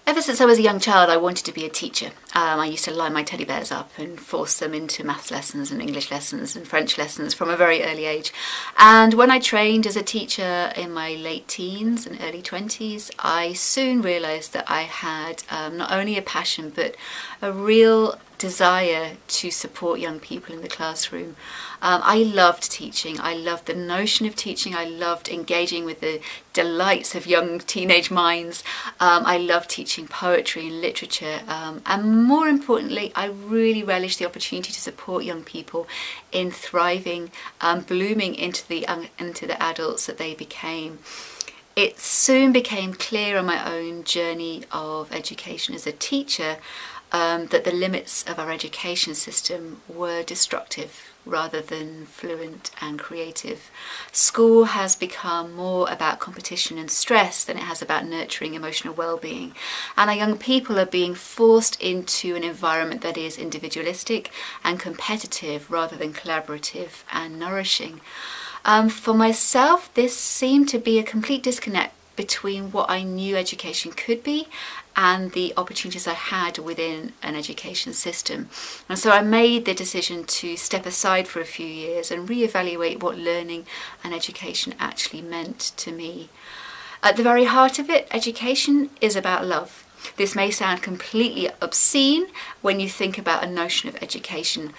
Ever since I was a young child, I wanted to be a teacher. I used to line my teddy bears up and force them into maths lessons and English lessons and French lessons from a very early age. And when I trained as a teacher in my late teens and early 20s, I soon realised that I had not only a passion but a real desire to support young people in the classroom. I loved teaching. I loved the notion of teaching. I loved engaging with the delights of young teenage minds. I loved teaching poetry and literature. And more importantly, I really relished the opportunity to support young people in thriving, blooming into the adults that they became. It soon became clear on my own journey of education as a teacher that the limits of our education system were destructive rather than fluent and creative. School has become more about competition and stress than it has about nurturing emotional well-being. And our young people are being forced into an environment that is individualistic and competitive rather than collaborative and nourishing. For myself, this seemed to be a complete disconnect between what I knew education could be and the opportunities I had within an education system. And so I made the decision to step aside for a few years and reevaluate what learning and education actually meant to me. At the very heart of it, education is about love. This may sound completely obscene when you think about a notion of education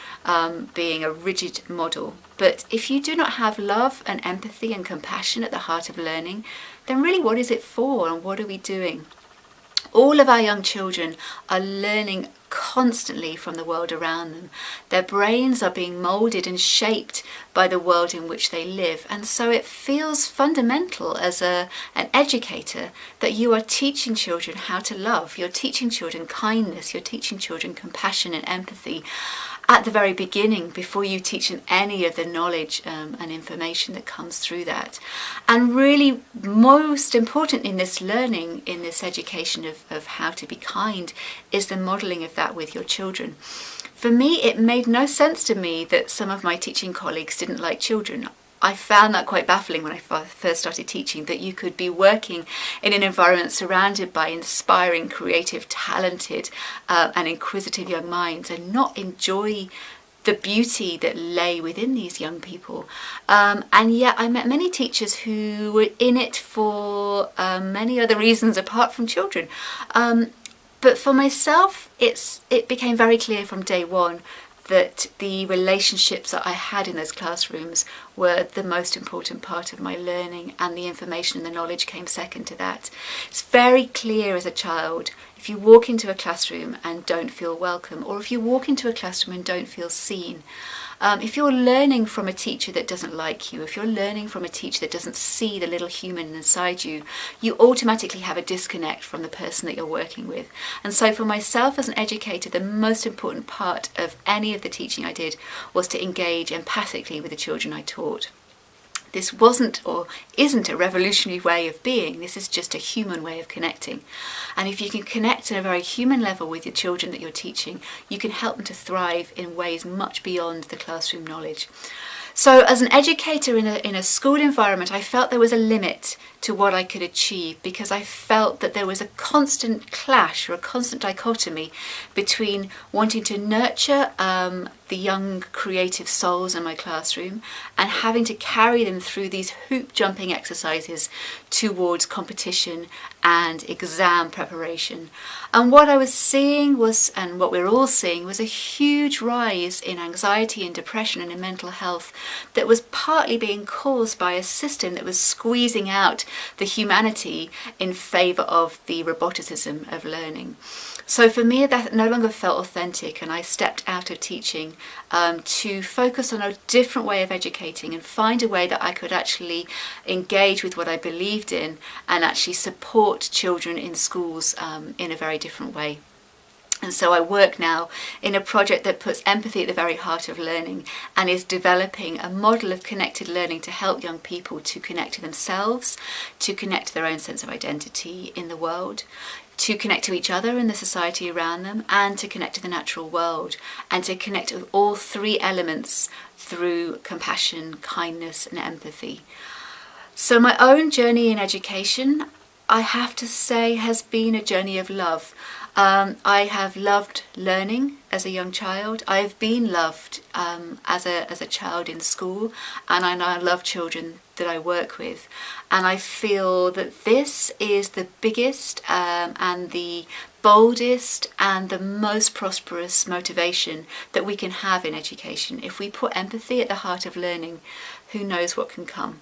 being a rigid model. But if you do not have love and empathy and compassion at the heart of learning, then really what is it for and what are we doing? All of our young children are learning constantly from the world around them. Their brains are being moulded and shaped by the world in which they live. And so it feels fundamental as an educator that you are teaching children how to love. You're teaching children kindness. You're teaching children compassion and empathy at the very beginning, before you teach them any of the knowledge and information that comes through that. And really, most important in this learning, in this education of how to be kind, is the modelling of that with your children. For me, it made no sense to me that some of my teaching colleagues didn't like children. I found that quite baffling when I first started teaching, that you could be working in an environment surrounded by inspiring, creative, talented and inquisitive young minds and not enjoy the beauty that lay within these young people. And yet I met many teachers who were in it for many other reasons apart from children. But for myself, it became very clear from day one that the relationships that I had in those classrooms were the most important part of my learning, and the information and the knowledge came second to that. It's very clear as a child, if you walk into a classroom and don't feel welcome, or if you walk into a classroom and don't feel seen, if you're learning from a teacher that doesn't like you, if you're learning from a teacher that doesn't see the little human inside you, you automatically have a disconnect from the person that you're working with. And so for myself as an educator, the most important part of any of the teaching I did was to engage empathically with the children I taught. This wasn't or isn't a revolutionary way of being. This is just a human way of connecting. And if you can connect at a very human level with your children that you're teaching, you can help them to thrive in ways much beyond the classroom knowledge. So as an educator in a school environment, I felt there was a limit to what I could achieve, because I felt that there was a constant clash or a constant dichotomy between wanting to nurture the young creative souls in my classroom and having to carry them through these hoop jumping exercises towards competition and exam preparation. And what I was seeing was, and what we're all seeing, was a huge rise in anxiety and depression and in mental health that was partly being caused by a system that was squeezing out the humanity in favour of the roboticism of learning. So for me, that no longer felt authentic, and I stepped out of teaching to focus on a different way of educating and find a way that I could actually engage with what I believed in and actually support children in schools in a very different way. And so I work now in a project that puts empathy at the very heart of learning and is developing a model of connected learning to help young people to connect to themselves, to connect to their own sense of identity in the world, to connect to each other and the society around them, and to connect to the natural world, and to connect with all three elements through compassion, kindness and empathy. So my own journey in education I have to say, has been a journey of love. I have loved learning as a young child. I've been loved as a child in school, and I now love children that I work with. And I feel that this is the biggest and the boldest and the most prosperous motivation that we can have in education. If we put empathy at the heart of learning, who knows what can come.